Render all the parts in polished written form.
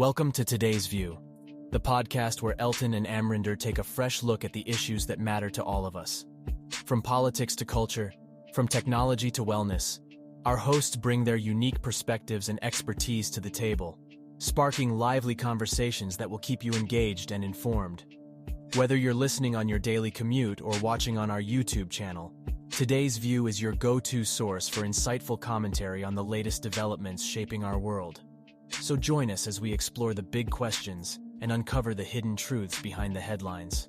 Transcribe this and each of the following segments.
Welcome to Today's View, the podcast where Elton and Amrinder take a fresh look at the issues that matter to all of us. From politics to culture, from technology to wellness, our hosts bring their unique perspectives and expertise to the table, sparking lively conversations that will keep you engaged and informed. Whether you're listening on your daily commute or watching on our YouTube channel, Today's View is your go-to source for insightful commentary on the latest developments shaping our world. So join us as we explore the big questions and uncover the hidden truths behind the headlines.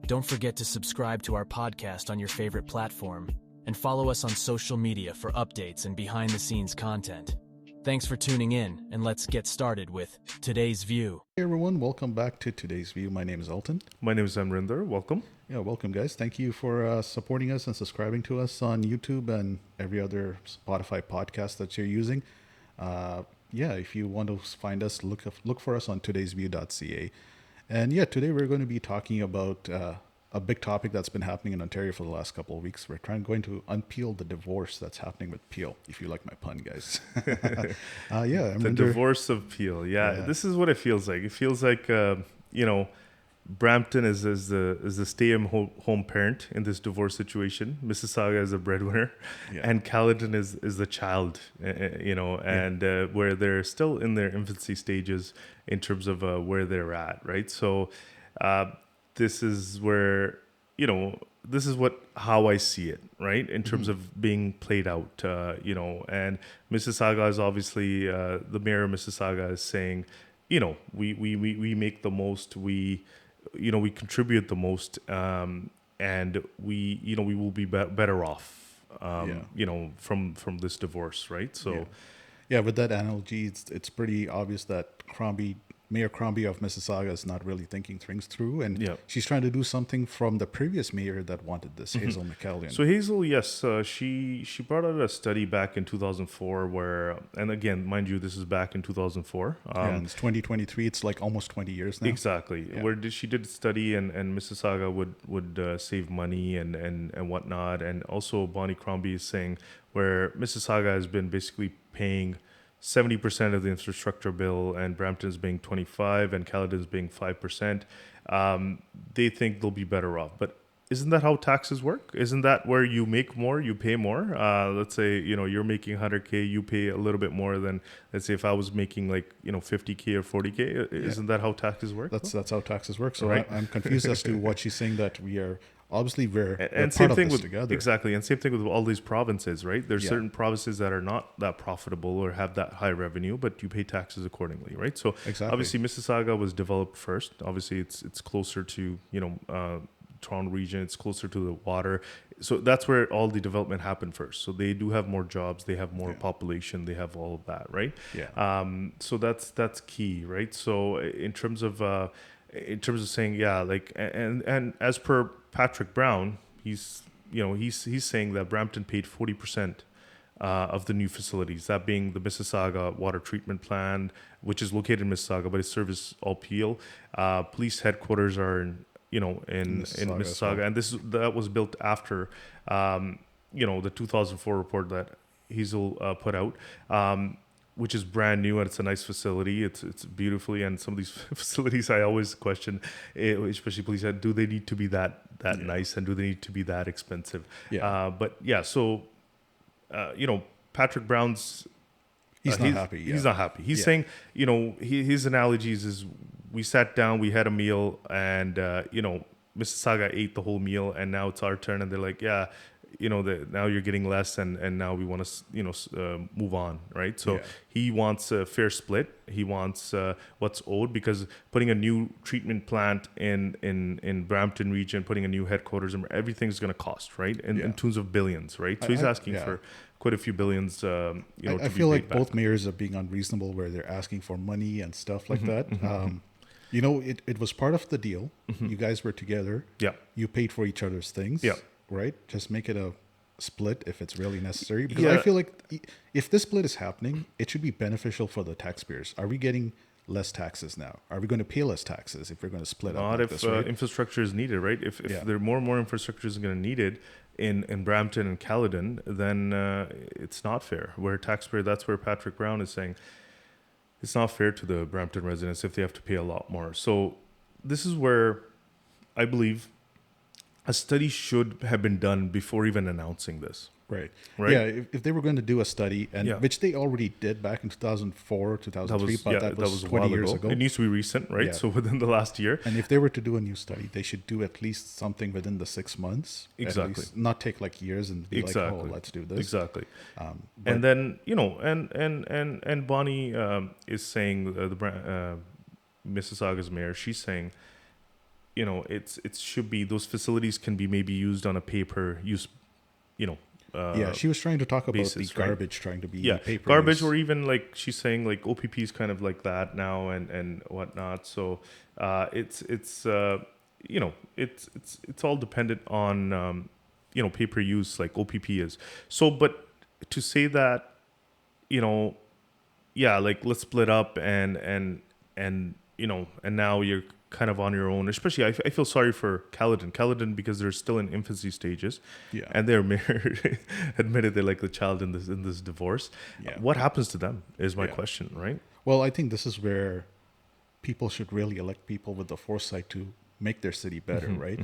Don't forget to subscribe to our podcast on your favorite platform and follow us on social media for updates and behind-the-scenes content. Thanks for tuning in, and let's get started with Today's View. Hey everyone, welcome back to Today's View. My name is Elton. My name is Amrinder. Welcome. Yeah, welcome guys. Thank you for supporting us and subscribing to us on YouTube and every other Spotify podcast that you're using. If you want to find us, look for us on today'sview.ca. And today we're going to be talking about a big topic that's been happening in Ontario for the last couple of weeks. We're going to unpeel the divorce that's happening with Peel, if you like my pun, guys. The divorce of Peel. Yeah, this is what it feels like. It feels like, Brampton is the stay-at-home parent in this divorce situation. Mississauga is a breadwinner, and Caledon is the child, and where they're still in their infancy stages in terms of where they're at, right? So this is where, how I see it, right? In terms of being played out, and Mississauga is obviously, the mayor of Mississauga is saying, we make the most, we contribute the most, and we will be better off, from this divorce, right? So, with that analogy, it's pretty obvious that Mayor Crombie of Mississauga is not really thinking things through, and she's trying to do something from the previous mayor that wanted this, Hazel McCallion. So Hazel, yes, she brought out a study back in 2004 where, and again, mind you, this is back in 2004. And it's 2023. It's like almost 20 years now. Exactly. Where she did a study, and Mississauga would save money and whatnot, and also Bonnie Crombie is saying where Mississauga has been basically paying 70% of the infrastructure bill, and Brampton's being 25%, and Caledon's being 5%. They think they'll be better off. But isn't that how taxes work? Isn't that where you make more, you pay more? Let's say, you're making 100K, you pay a little bit more than, let's say if I was making 50K or 40K. Isn't that how taxes work? That's how taxes work. So right. I'm confused as to what she's saying, that we are... Obviously, we're and same thing with together. Exactly, and same thing with all these provinces, right? There's certain provinces that are not that profitable or have that high revenue, but you pay taxes accordingly, right? So obviously, Mississauga was developed first. Obviously, it's closer to Toronto region. It's closer to the water, so that's where all the development happened first. So they do have more jobs, they have more population, they have all of that, right? So that's key, right? So in terms of saying, and as per Patrick Brown, he's saying that Brampton paid 40% of the new facilities, that being the Mississauga water treatment plant, which is located in Mississauga, but it serves all Peel. Police headquarters are in Mississauga, and that was built after the 2004 report that Hazel put out. Which is brand new, and it's a nice facility. It's beautifully, and some of these facilities I always question, especially police, do they need to be that nice, and do they need to be that expensive? So Patrick Brown's he's not happy. He's not happy. He's saying, his analogies is, we sat down, we had a meal, and Mississauga ate the whole meal, and now it's our turn, and they're like, now you're getting less, and now we want to move on, right? So he wants a fair split. He wants what's owed, because putting a new treatment plant in Brampton region, putting a new headquarters, and everything's going to cost, right? In tunes of billions, right? So he's asking for quite a few billions. I feel like both mayors are being unreasonable, where they're asking for money and stuff like that. It was part of the deal. You guys were together. You paid for each other's things. Right? Just make it a split if it's really necessary. Because I feel like if this split is happening, it should be beneficial for the taxpayers. Are we getting less taxes now? Are we going to pay less taxes if we're going to split up? Not if infrastructure is needed, right? If there more and more infrastructure is going to needed in Brampton and Caledon, then it's not fair. Where taxpayer, that's where Patrick Brown is saying, it's not fair to the Brampton residents if they have to pay a lot more. So this is where I believe a study should have been done before even announcing this. Right. Yeah, if they were going to do a study, which they already did back in 2004, 2003, but that was 20 years ago. It needs to be recent, right? Yeah. So within the last year. And if they were to do a new study, they should do at least something within the 6 months. Exactly. Not take like years and be like, oh, let's do this. Exactly. And then, and Bonnie is saying, Mississauga's mayor, she's saying, it should be, those facilities can be maybe used on a pay-per-use, she was trying to talk about the garbage trying to be paper garbage, or even like she's saying like OPP is kind of like that now and whatnot. So it's all dependent on pay-per use like OPP is. So but to say that like let's split up and now you're kind of on your own, especially I feel sorry for Caledon because they're still in infancy stages, and their mayor admitted they're like the child in this divorce. What happens to them is my question, right? Well, I think this is where people should really elect people with the foresight to make their city better, right?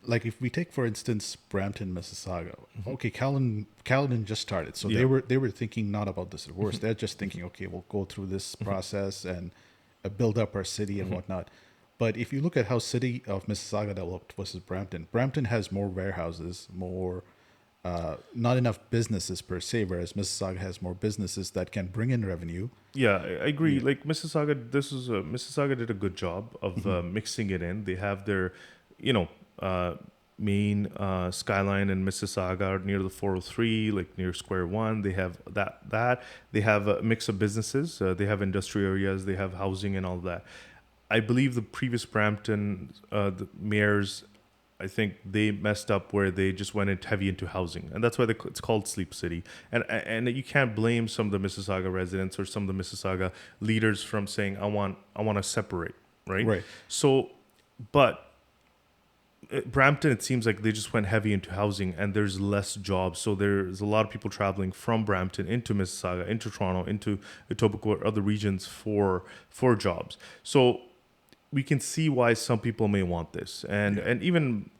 Like if we take, for instance, Brampton, Mississauga. Okay, Caledon just started, so they were thinking not about this divorce. They're just thinking, okay, we'll go through this process and build up our city and whatnot. But if you look at how city of Mississauga developed versus Brampton has more warehouses, more not enough businesses per se, whereas Mississauga has more businesses that can bring in revenue. Yeah, I agree. Like Mississauga, Mississauga did a good job of mixing it in. They have their, main skyline in Mississauga near the 403, like near Square One. They have that. They have a mix of businesses. They have industrial areas. They have housing and all that. I believe the previous Brampton the mayors, I think they messed up where they just went in heavy into housing, and that's why it's called Sleep City. And you can't blame some of the Mississauga residents or some of the Mississauga leaders from saying I want to separate, right? Right. So, but Brampton, it seems like they just went heavy into housing, and there's less jobs. So there's a lot of people traveling from Brampton into Mississauga, into Toronto, into Etobicoke or other regions for jobs. So we can see why some people may want this. And even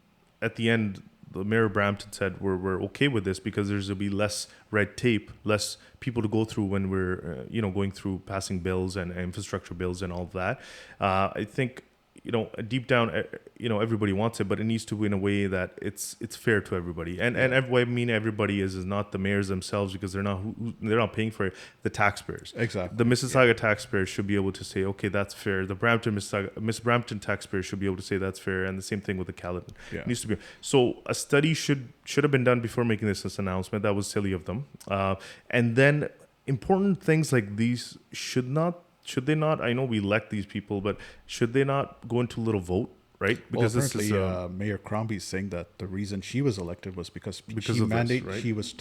at the end, the mayor of Brampton said we're okay with this because there's going to be less red tape, less people to go through when we're going through passing bills and infrastructure bills and all of that. I think deep down, everybody wants it, but it needs to be in a way that it's fair to everybody. And what I mean everybody is not the mayors themselves, because they're not paying for it. The taxpayers, exactly. The Mississauga taxpayers should be able to say, okay, that's fair. The Brampton taxpayers should be able to say that's fair, and the same thing with the Caledon. It needs to be. So a study should have been done before making this announcement. That was silly of them. And then important things like these should they not? I know we elect these people, but should they not go into a little vote, right? Because this is Mayor Crombie is saying that the reason she was elected was because she mandated. Right? She was,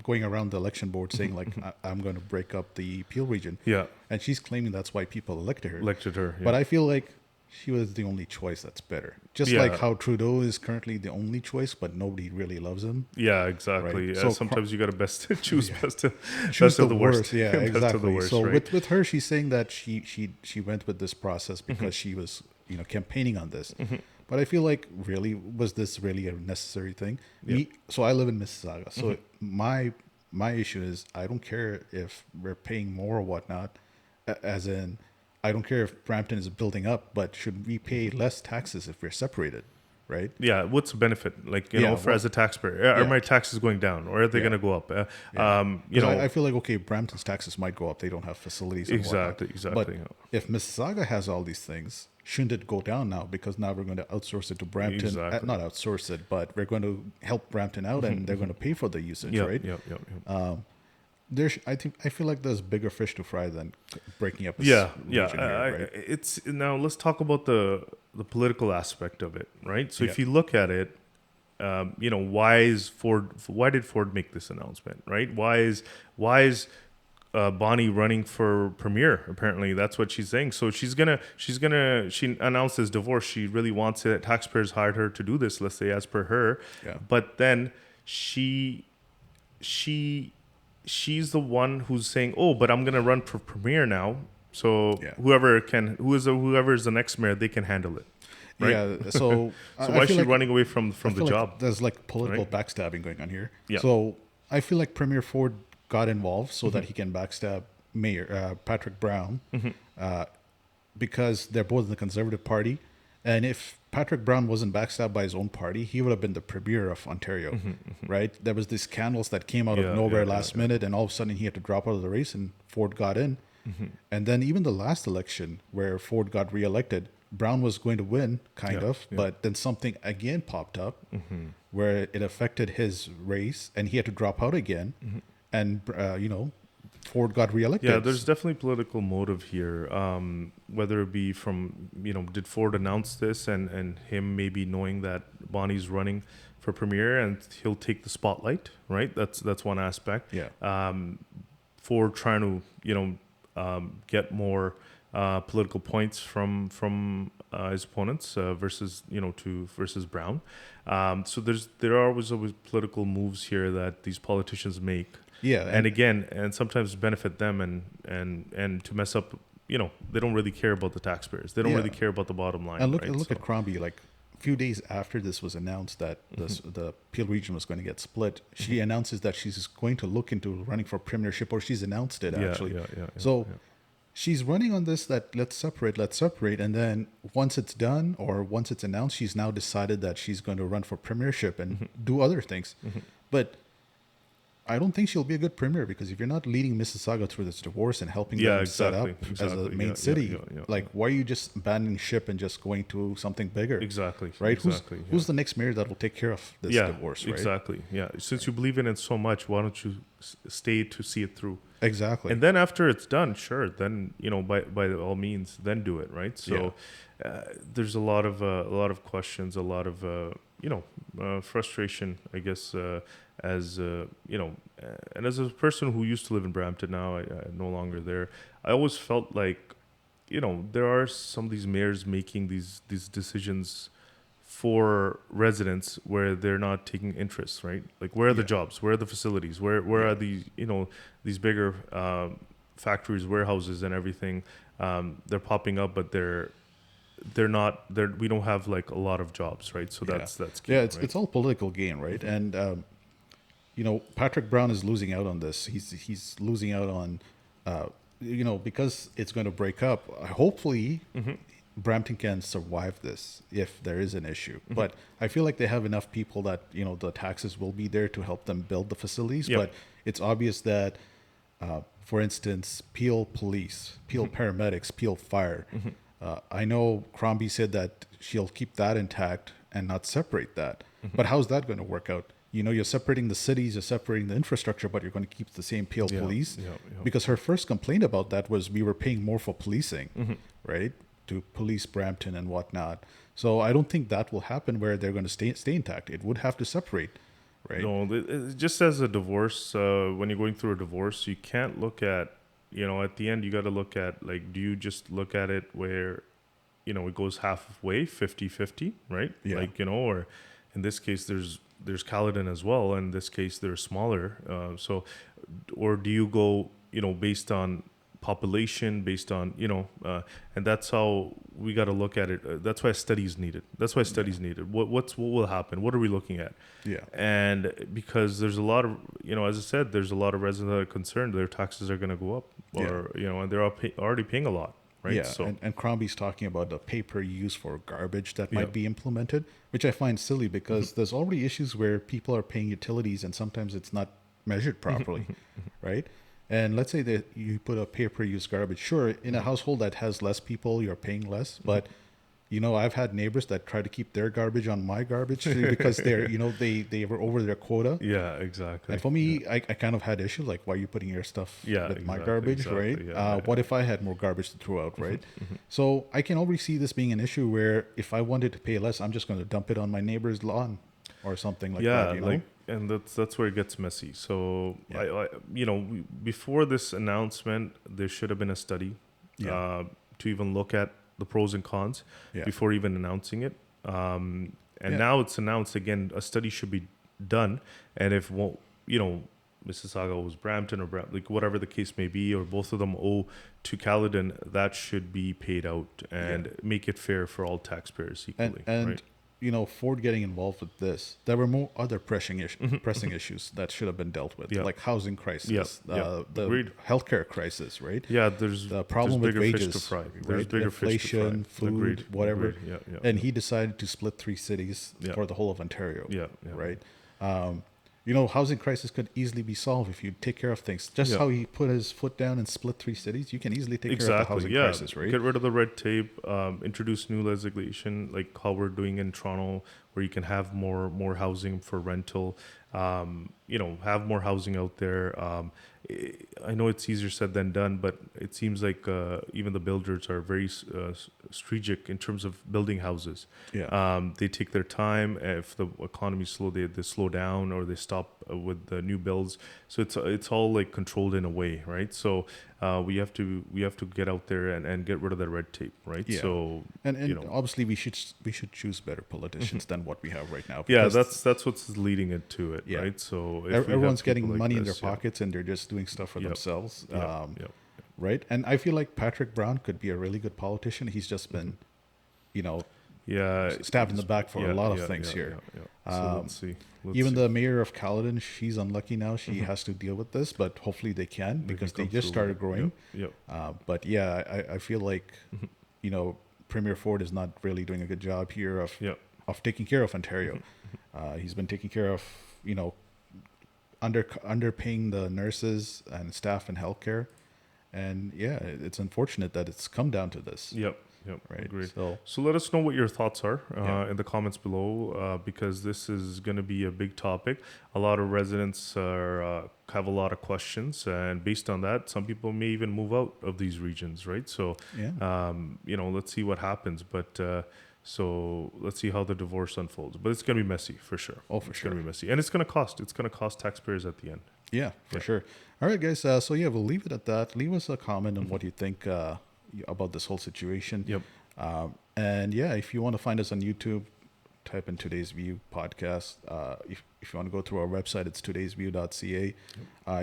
going around the election board saying like, I'm going to break up the Peel region. Yeah, and she's claiming that's why people elected her. Yeah. But I feel like she was the only choice that's better. Just like how Trudeau is currently the only choice, but nobody really loves him. Yeah, exactly. Right? So sometimes you got to choose best of the worst. Yeah, exactly. So right? with her, she's saying that she went with this process because she was campaigning on this. But I feel like, really, was this really a necessary thing? So I live in Mississauga. So my issue is I don't care if we're paying more or whatnot, as in, I don't care if Brampton is building up, but should we pay less taxes if we're separated, right? Yeah, what's the benefit? Like, as a taxpayer, are my taxes going down, or are they going to go up? I feel like, okay, Brampton's taxes might go up. They don't have facilities. Exactly. But if Mississauga has all these things, shouldn't it go down now? Because now we're going to outsource it to Brampton. Exactly. Not outsource it, but we're going to help Brampton out, and they're going to pay for the usage, right? Yeah. I feel like there's bigger fish to fry than breaking up. Right? It's now let's talk about the political aspect of it, right? So if you look at it, why did Ford make this announcement, right? Why is Bonnie running for premier? Apparently, that's what she's saying. So she announced this divorce. She really wants it. Taxpayers hired her to do this, let's say, as per her. Yeah. But then she she's the one who's saying, "Oh, but I'm going to run for premier now." So whoever is the next mayor, they can handle it. Right? Yeah. So so why is she running away from the job? There's like political backstabbing going on here. Yeah. So I feel like Premier Ford got involved so that he can backstab Mayor Patrick Brown, because they're both in the Conservative Party, and if Patrick Brown wasn't backstabbed by his own party, he would have been the premier of Ontario, right? There was these scandals that came out of nowhere last minute, and all of a sudden he had to drop out of the race, and Ford got in. And then even the last election where Ford got reelected, Brown was going to win, but then something again popped up where it affected his race, and he had to drop out again, and Ford got reelected. Yeah, there's definitely political motive here. Whether it be from, did Ford announce this and him maybe knowing that Bonnie's running for premier and he'll take the spotlight, right? That's one aspect. Yeah. Ford trying to, get more political points from his opponents versus Brown. So there are always political moves here that these politicians make. Yeah, and sometimes benefit them and to mess up. They don't really care about the taxpayers. They don't really care about the bottom line. And look at Crombie. Like a few days after this was announced that the Peel region was going to get split, she announces that she's going to look into running for premiership, or she's announced it actually. She's running on this that let's separate, and then once it's done or once it's announced, she's now decided that she's going to run for premiership and do other things. But I don't think she'll be a good premier, because if you're not leading Mississauga through this divorce and helping them set up as a main city, like why are you just abandoning ship and just going to something bigger? Exactly. Right? Exactly. Who's the next mayor that will take care of this divorce, right? Exactly. Yeah. Since you believe in it so much, why don't you stay to see it through? Exactly. And then after it's done, sure, then by all means, then do it, right? So there's a lot of questions, a lot of frustration, I guess, as and as a person who used to live in Brampton, now I'm no longer there. I always felt like there are some of these mayors making these decisions for residents where they're not taking interest, right? Like, where are the jobs? Where are the facilities? Where are these these bigger factories, warehouses, and everything? They're popping up, but they're not. We don't have like a lot of jobs, right? So that's key, it's all political gain, right? And Patrick Brown is losing out on this. He's losing out on because it's going to break up. Hopefully, Brampton can survive this if there is an issue. But I feel like they have enough people that the taxes will be there to help them build the facilities. But it's obvious that, for instance, Peel Police, Peel Paramedics, Peel Fire. I know Crombie said that she'll keep that intact and not separate that. But how's that going to work out? You're separating the cities, you're separating the infrastructure, but you're going to keep the same Peel Police. Because her first complaint about that was we were paying more for policing, right? To police Brampton and whatnot. So I don't think that will happen where they're going to stay intact. It would have to separate, right? No, just as a divorce, when you're going through a divorce, you can't look at, at the end, you got to look at, like, do you just look at it where, it goes halfway, 50-50, right? Yeah. Like, or in this case, there's caledon as well. In this case, they're smaller. Or do you go, based on population, based on, and that's how we got to look at it. That's why studies needed. What will happen? What are we looking at? Yeah. And because there's a lot of, as I said, there's a lot of residents that are concerned their taxes are going to go up, or, and they're already paying a lot. Right? Yeah, so, and Crombie's talking about the pay-per-use for garbage that might be implemented, which I find silly because there's already issues where people are paying utilities and sometimes it's not measured properly, right? And let's say that you put a pay-per-use garbage. Sure, in a household that has less people, you're paying less, but I've had neighbors that try to keep their garbage on my garbage because they're, they were over their quota. Yeah, exactly. And for me, I kind of had issues like, why are you putting your stuff with my garbage, right? What if I had more garbage to throw out, right? So I can already see this being an issue where if I wanted to pay less, I'm just going to dump it on my neighbor's lawn or something like that. And that's where it gets messy. So before this announcement, there should have been a study to even look at the pros and cons before even announcing it. Now it's announced again. A study should be done, and if Mississauga owes Brampton or like whatever the case may be, or both of them owe to Caledon, that should be paid out and make it fair for all taxpayers equally. And right? Ford getting involved with this, there were more other pressing issues that should have been dealt with, like housing crisis, the healthcare crisis, right? Yeah, there's the problem with wages, fish to fry. Right? Inflation, food, whatever. And he decided to split 3 cities for the whole of Ontario. Right. Housing crisis could easily be solved if you take care of things. Just how he put his foot down and split 3 cities, you can easily take care of the housing crisis, right? Get rid of the red tape, introduce new legislation like how we're doing in Toronto, where you can have more housing for rental, have more housing out there. I know it's easier said than done, but it seems like even the builders are very strategic in terms of building houses. They take their time. If the economy is slow, they slow down or they stop with the new builds. So it's all like controlled in a way, right? So we have to get out there and get rid of that red tape, right? So and obviously we should choose better politicians than what we have right now. Yeah, that's what's leading it to it, right? So if everyone's getting money in their pockets and they're just doing stuff for themselves, right? And I feel like Patrick Brown could be a really good politician. He's just been, stabbed in the back for a lot of things here. So let's see. Even the mayor of Caledon, she's unlucky now. She has to deal with this, but hopefully they can because they just started growing. But I feel like Premier Ford is not really doing a good job here of taking care of Ontario. He's been taking care of underpaying the nurses and staff in healthcare, and it's unfortunate that it's come down to this. Right. Agreed. So let us know what your thoughts are in the comments below, because this is going to be a big topic. A lot of residents have a lot of questions, and based on that, some people may even move out of these regions, right? So, let's see what happens. But so let's see how the divorce unfolds. But it's going to be messy for sure. Oh, for sure. It's going to be messy, and it's going to cost. It's going to cost taxpayers at the end. Yeah, for sure. All right, guys. So we'll leave it at that. Leave us a comment on what you think about this whole situation. And if you want to find us on YouTube, type in Today's View podcast. If you want to go through our website, it's todaysview.ca.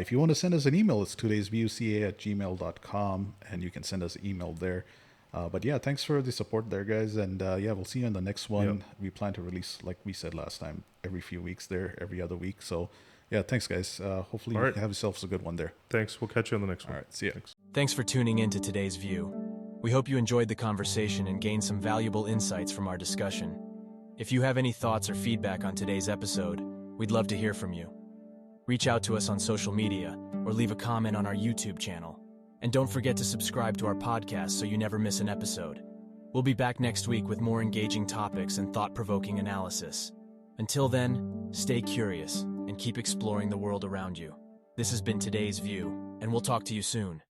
If you want to send us an email, it's todaysviewca@gmail.com, and you can send us an email there. But thanks for the support there, guys. And we'll see you in the next one. We plan to release, like we said last time, every few weeks there, every other week. So thanks, guys. Hopefully you have yourselves a good one there. Thanks. We'll catch you on the next one. All right. See ya. Thanks for tuning in to Today's View. We hope you enjoyed the conversation and gained some valuable insights from our discussion. If you have any thoughts or feedback on today's episode, we'd love to hear from you. Reach out to us on social media or leave a comment on our YouTube channel. And don't forget to subscribe to our podcast so you never miss an episode. We'll be back next week with more engaging topics and thought-provoking analysis. Until then, stay curious and keep exploring the world around you. This has been Today's View, and we'll talk to you soon.